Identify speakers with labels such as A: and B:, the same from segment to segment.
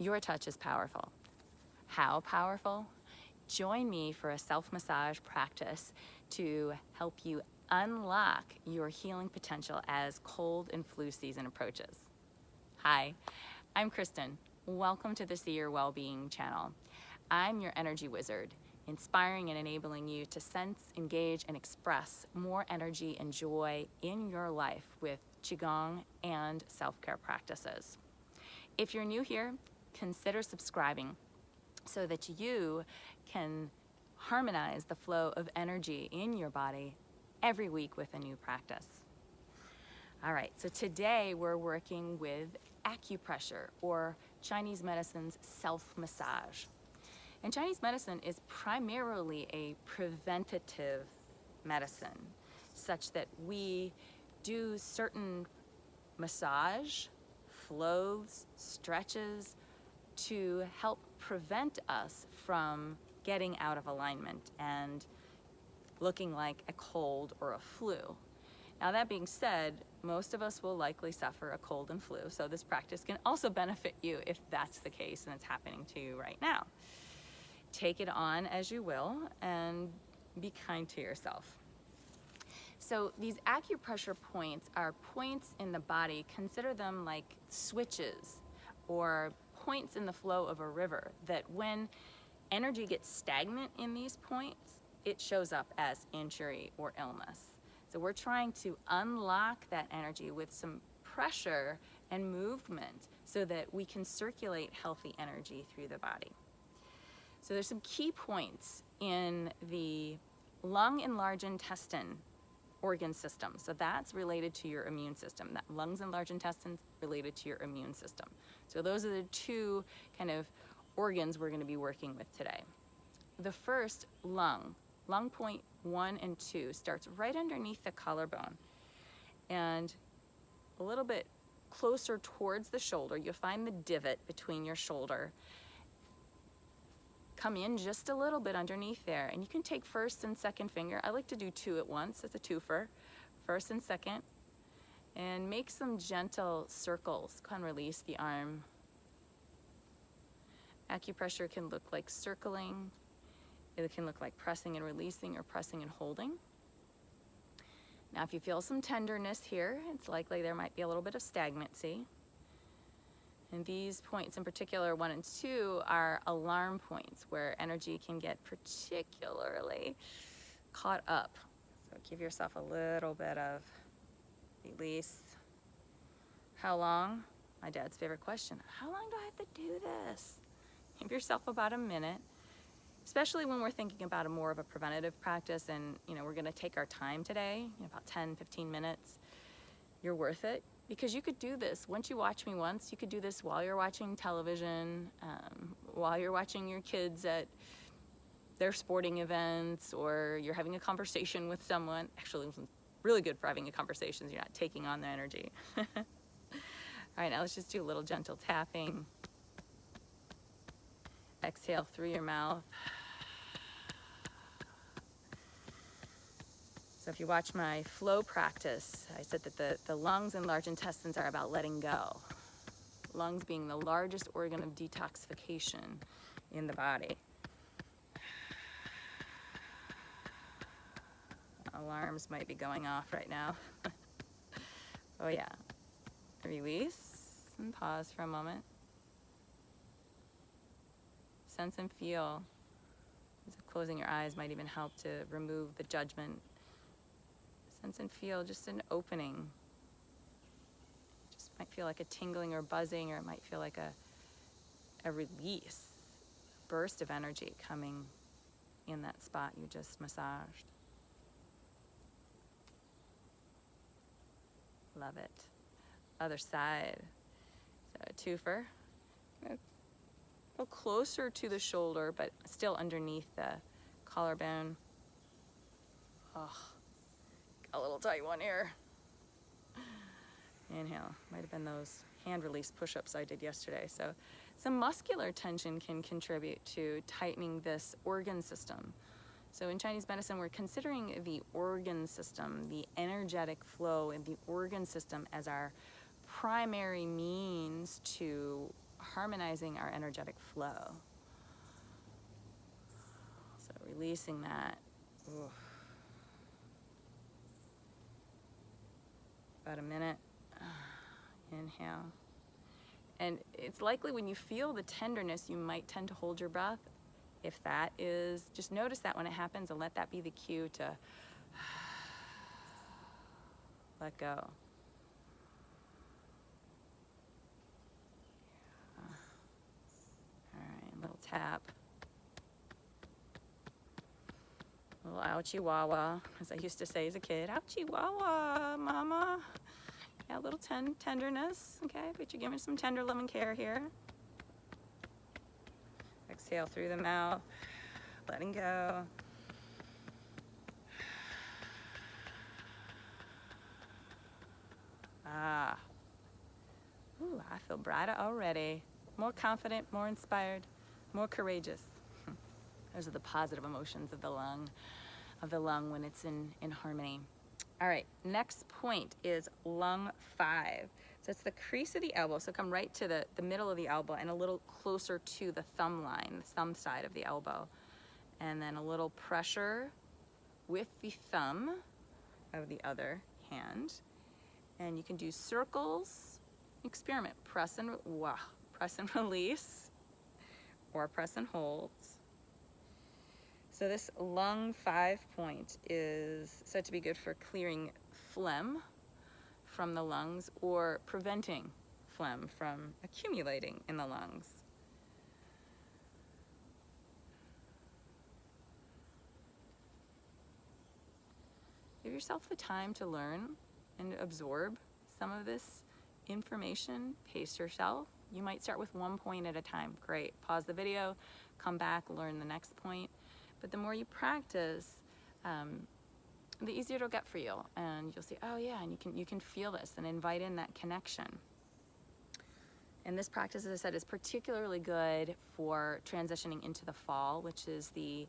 A: Your touch is powerful. How powerful? Join me for a self-massage practice to help you unlock your healing potential as cold and flu season approaches. Hi, I'm Kristen. Welcome to the See Your Wellbeing channel. I'm your energy wizard, inspiring and enabling you to sense, engage, and express more energy and joy in your life with Qigong and self-care practices. If you're new here, consider subscribing so that you can harmonize the flow of energy in your body every week with a new practice. All right, so today we're working with acupressure, or Chinese medicine's self-massage. And Chinese medicine is primarily a preventative medicine, such that we do certain massage, flows, stretches to help prevent us from getting out of alignment and looking like a cold or a flu. Now, that being said, most of us will likely suffer a cold and flu, so this practice can also benefit you if that's the case and it's happening to you right now. Take it on as you will and be kind to yourself. So these acupressure points are points in the body. Consider them like switches or points in the flow of a river, that when energy gets stagnant in these points, it shows up as injury or illness. So we're trying to unlock that energy with some pressure and movement so that we can circulate healthy energy through the body. So there's some key points in the lung and large intestine organ system. So that's related to your immune system. That lungs and large intestines related to your immune system. So those are the two kind of organs we're going to be working with today. The first, lung point 1 and 2, starts right underneath the collarbone and a little bit closer towards the shoulder. You'll find the divot between your shoulder. Come in just a little bit underneath there, and you can take first and second finger. I like to do 2 at once. It's a twofer, first and second, and make some gentle circles. Go and release the arm. Acupressure can look like circling. It can look like pressing and releasing, or pressing and holding. Now, if you feel some tenderness here, it's likely there might be a little bit of stagnancy. And these points in particular, 1 and 2, are alarm points where energy can get particularly caught up. So give yourself a little bit of release. How long? My dad's favorite question. How long do I have to do this? Give yourself about a minute, especially when we're thinking about more of a preventative practice, and we're going to take our time today, about 10, 15 minutes. You're worth it. Because you could do this, once you watch me once, you could do this while you're watching television, while you're watching your kids at their sporting events, or you're having a conversation with someone. Actually, it's really good for having a conversation. You're not taking on the energy. All right, now let's just do a little gentle tapping. Exhale through your mouth. So if you watch my flow practice, I said that the lungs and large intestines are about letting go. Lungs being the largest organ of detoxification in the body. Alarms might be going off right now. Oh yeah. Release and pause for a moment. Sense and feel. Closing your eyes might even help to remove the judgment. Sense and feel just an opening. Just might feel like a tingling or buzzing, or it might feel like a release, a burst of energy coming in that spot you just massaged. Love it. Other side. So a twofer. Go closer to the shoulder, but still underneath the collarbone. Oh. A little tight one here. Inhale. Might have been those hand release push-ups I did yesterday. So some muscular tension can contribute to tightening this organ system. So in Chinese medicine, we're considering the organ system, the energetic flow in the organ system, as our primary means to harmonizing our energetic flow. So releasing that. Oof. About a minute. Inhale. And it's likely when you feel the tenderness, you might tend to hold your breath. If that is, just notice that when it happens and let that be the cue to let go. All right, a little tap. A little ouchie wah-wah, as I used to say as a kid. Ouchie wah-wah, mama. Yeah, a little tenderness, okay? But you're giving some tender loving care here. Exhale through the mouth, letting go. Ah. Ooh, I feel brighter already. More confident, more inspired, more courageous. Those are the positive emotions of the lung when it's in harmony. All right, next point is lung 5. So it's the crease of the elbow. So come right to the middle of the elbow and a little closer to the thumb line, the thumb side of the elbow. And then a little pressure with the thumb of the other hand. And you can do circles. Experiment. Press and release, or press and hold. So this lung 5 point is said to be good for clearing phlegm from the lungs or preventing phlegm from accumulating in the lungs. Give yourself the time to learn and absorb some of this information. Pace yourself. You might start with 1 point at a time. Great. Pause the video, come back, learn the next point. But the more you practice, the easier it'll get for you. And you'll see, oh yeah, and you can feel this and invite in that connection. And this practice, as I said, is particularly good for transitioning into the fall, which is the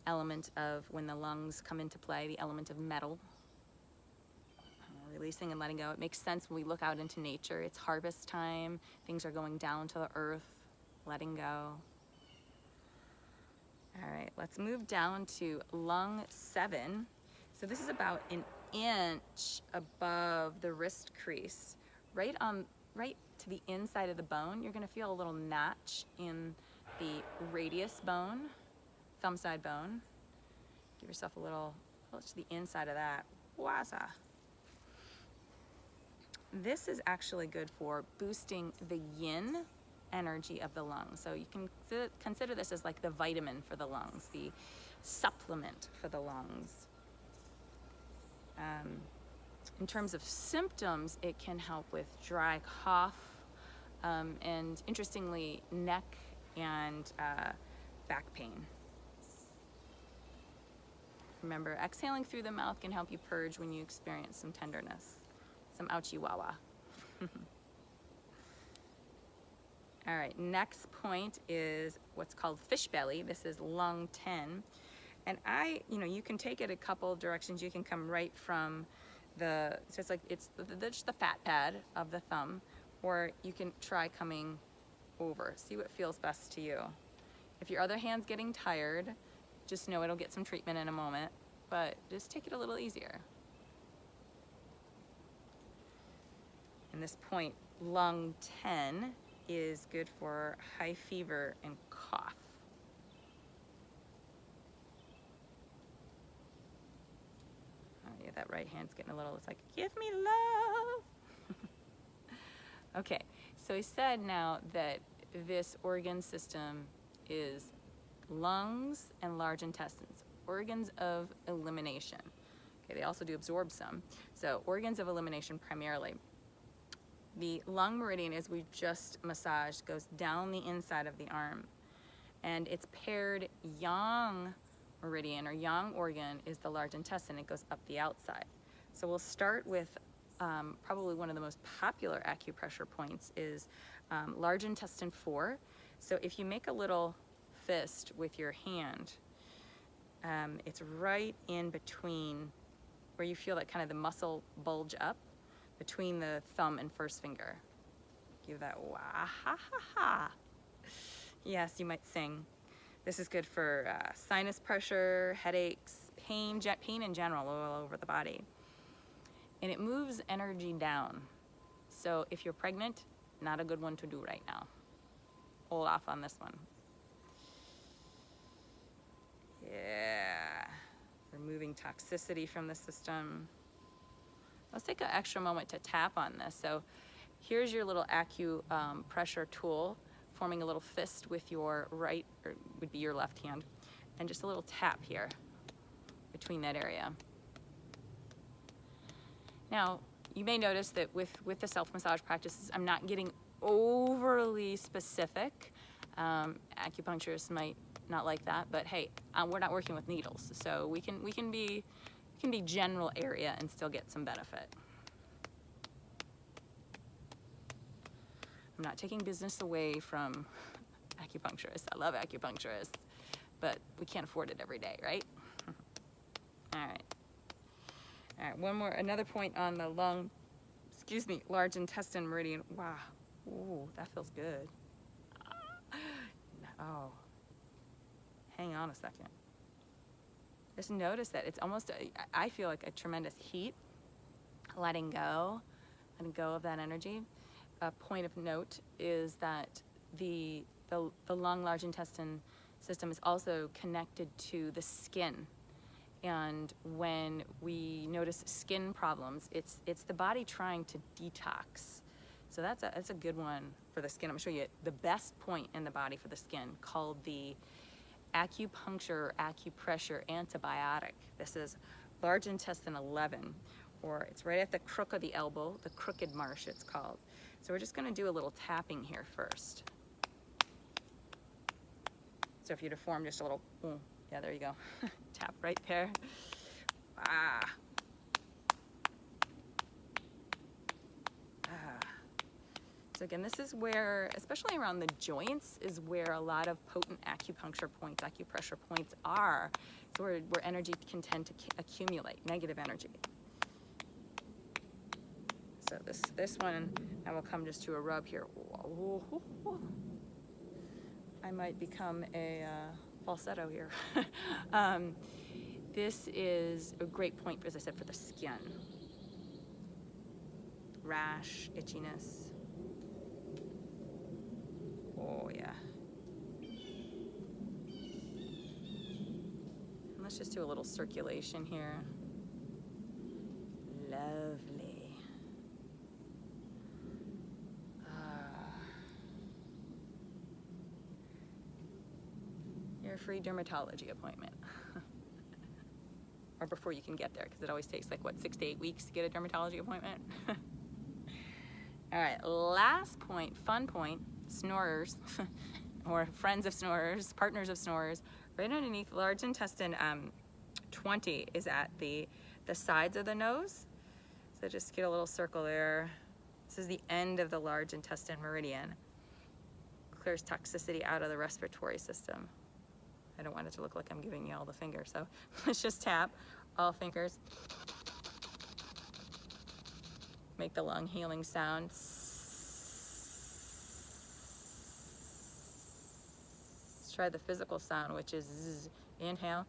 A: element of when the lungs come into play, the element of metal. Releasing and letting go. It makes sense when we look out into nature. It's harvest time. Things are going down to the earth. Letting go. All right, let's move down to lung 7. So this is about an inch above the wrist crease. Right to the inside of the bone, you're gonna feel a little notch in the radius bone, thumb side bone. Give yourself a little close to the inside of that. Waza. This is actually good for boosting the yin energy of the lungs. So you can consider this as like the vitamin for the lungs, the supplement for the lungs. In terms of symptoms, it can help with dry cough, and interestingly, neck and back pain. Remember, exhaling through the mouth can help you purge when you experience some tenderness, some ouchie wah-wah. All right, next point is what's called fish belly. This is lung 10. And you can take it a couple directions. You can come right from so it's like just the fat pad of the thumb, or you can try coming over. See what feels best to you. If your other hand's getting tired, just know it'll get some treatment in a moment, but just take it a little easier. And this point, lung 10, is good for high fever and cough. Oh yeah, that right hand's getting a little, it's like, give me love. Okay, so he said now that this organ system is lungs and large intestines, organs of elimination. Okay, they also do absorb some. So organs of elimination primarily. The lung meridian, as we just massaged, goes down the inside of the arm. And its paired yang meridian or yang organ is the large intestine. It goes up the outside. So we'll start with probably one of the most popular acupressure points is large intestine 4. So if you make a little fist with your hand, it's right in between where you feel that kind of the muscle bulge up between the thumb and first finger. Give that wah ha ha ha. Yes, you might sing. This is good for sinus pressure, headaches, pain in general, all over the body. And it moves energy down. So if you're pregnant, not a good one to do right now. Hold off on this one. Yeah. Removing toxicity from the system. Let's take an extra moment to tap on this. So here's your little acupressure tool, forming a little fist with your right, or would be your left hand, and just a little tap here between that area. Now, you may notice that with the self-massage practices, I'm not getting overly specific. Acupuncturists might not like that, but hey, we're not working with needles, so we can be general area and still get some benefit. I'm not taking business away from acupuncturists. I love acupuncturists, but we can't afford it every day, right? All right, another point on the large intestine meridian. Wow, ooh, that feels good. Oh, hang on a second. Just notice that it's almost, I feel like a tremendous heat, letting go of that energy. A point of note is that the lung, large intestine system is also connected to the skin. And when we notice skin problems, it's the body trying to detox. So that's a good one for the skin. I'm gonna show you the best point in the body for the skin, called the acupuncture, acupressure antibiotic. This is large intestine 11, or it's right at the crook of the elbow, the crooked marsh it's called. So we're just gonna do a little tapping here first. So if you to form just a little, yeah, there you go. Tap right there. Ah. So again, this is where, especially around the joints, is where a lot of potent acupuncture points, acupressure points are. It's where energy can tend to accumulate, negative energy. So this one, I will come just to a rub here. I might become a falsetto here. This is a great point, as I said, for the skin. Rash, itchiness. Oh yeah. And let's just do a little circulation here. Lovely. Your free dermatology appointment. Or before you can get there, because it always takes like, what, 6 to 8 weeks to get a dermatology appointment? All right, last point, fun point, snorers, or friends of snorers, partners of snorers, right underneath large intestine 20 is at the sides of the nose. So just get a little circle there. This is the end of the large intestine meridian. Clears toxicity out of the respiratory system. I don't want it to look like I'm giving you all the fingers, so let's just tap all fingers. Make the lung healing sound. Let's try the physical sound, which is zzz. Inhale.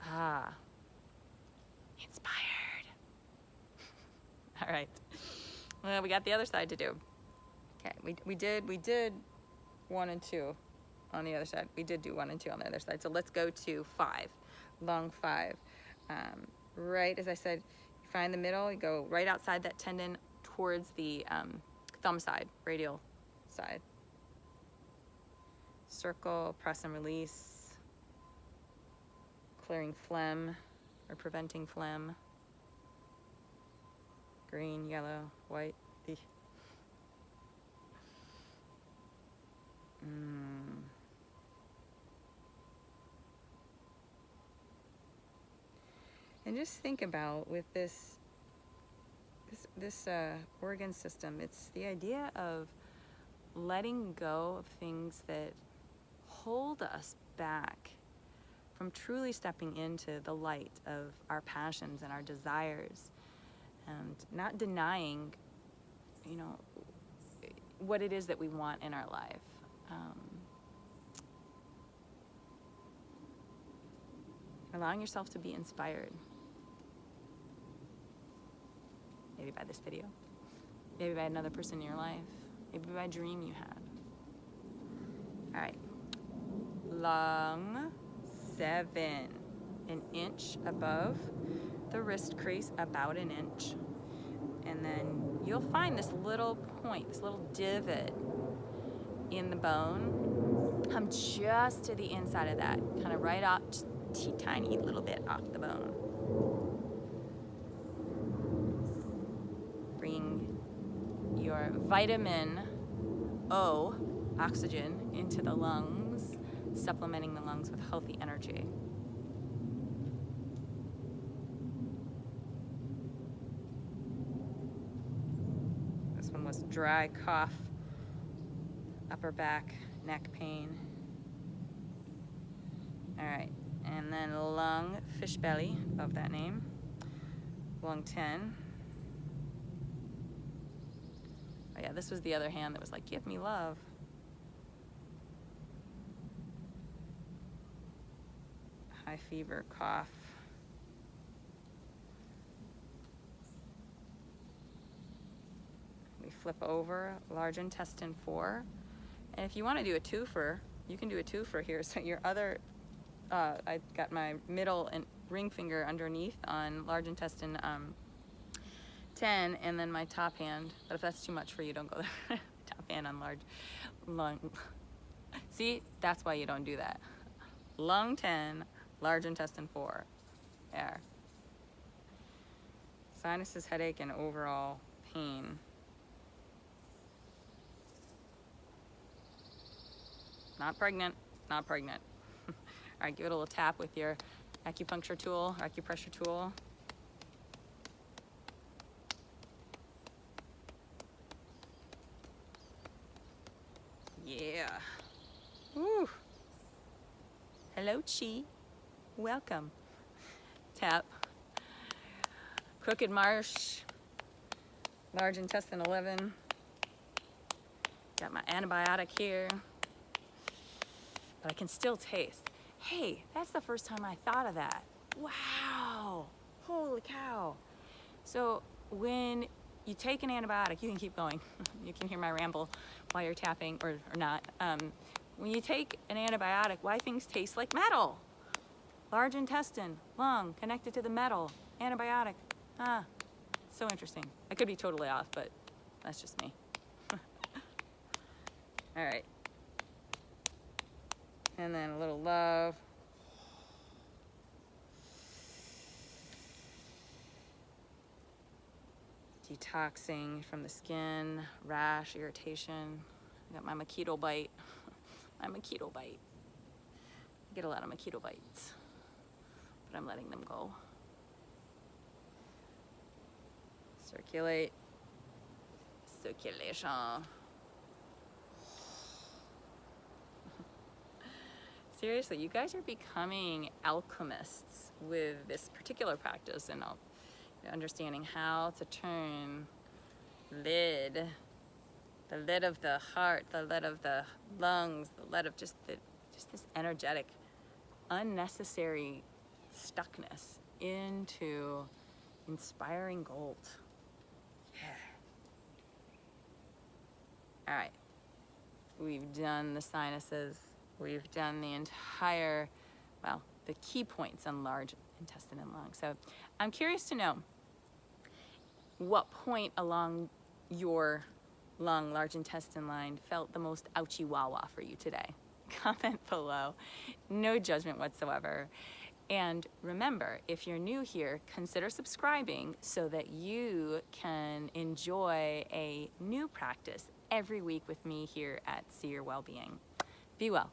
A: Ah, inspired. All right. Well, we got the other side to do. Okay, we did 1 and 2 on the other side. We did do 1 and 2 on the other side. So let's go to 5, lung 5. Right, as I said, you find the middle, you go right outside that tendon towards the thumb side, radial side. Circle, press and release, clearing phlegm or preventing phlegm. Green, yellow, white. And just think about, with this this organ system, it's the idea of letting go of things that hold us back from truly stepping into the light of our passions and our desires, and not denying, what it is that we want in our life. Allowing yourself to be inspired. Maybe by this video, maybe by another person in your life, maybe by a dream you had. All right, lung 7, an inch above the wrist crease, about an inch. And then you'll find this little point, this little divot in the bone. Come just to the inside of that, kind of right off, just tiny little bit off the bone. Bring your vitamin O, oxygen, into the lungs, supplementing the lungs with healthy energy. This one was dry cough, upper back, neck pain. All right, and then lung, fish belly, above that name. Lung 10. Oh yeah, this was the other hand that was like, give me love. High fever, cough. We flip over, large intestine 4. And if you want to do a twofer, you can do a twofer here. So your other, I got my middle and ring finger underneath on large intestine 10, and then my top hand. But if that's too much for you, don't go there. Top hand on large lung. See, that's why you don't do that. Lung 10, large intestine 4. There. Sinuses, headache, and overall pain. Not pregnant, not pregnant. All right, give it a little tap with your acupuncture tool, or acupressure tool. Yeah. Woo. Hello, Qi. Welcome. Tap. Crooked marsh, large intestine 11. Got my antibiotic here. But I can still taste. Hey, that's the first time I thought of that. Wow, holy cow. So when you take an antibiotic, you can keep going. You can hear my ramble while you're tapping, or not. When you take an antibiotic, why things taste like metal? Large intestine, lung, connected to the metal, antibiotic. So interesting. I could be totally off, but that's just me. All right. And then a little love. Detoxing from the skin, rash, irritation. I got my mosquito bite. My mosquito bite. I get a lot of mosquito bites, but I'm letting them go. Circulate. Circulation. Seriously, you guys are becoming alchemists with this particular practice, and understanding how to turn the lid of the heart, the lid of the lungs, the lid of just this energetic, unnecessary stuckness into inspiring gold. All right, we've done the sinuses. We've done the entire, the key points on large intestine and lung. So I'm curious to know what point along your lung, large intestine line felt the most ouchie wah-wah for you today. Comment below. No judgment whatsoever. And remember, if you're new here, consider subscribing so that you can enjoy a new practice every week with me here at See Your Wellbeing. Be well.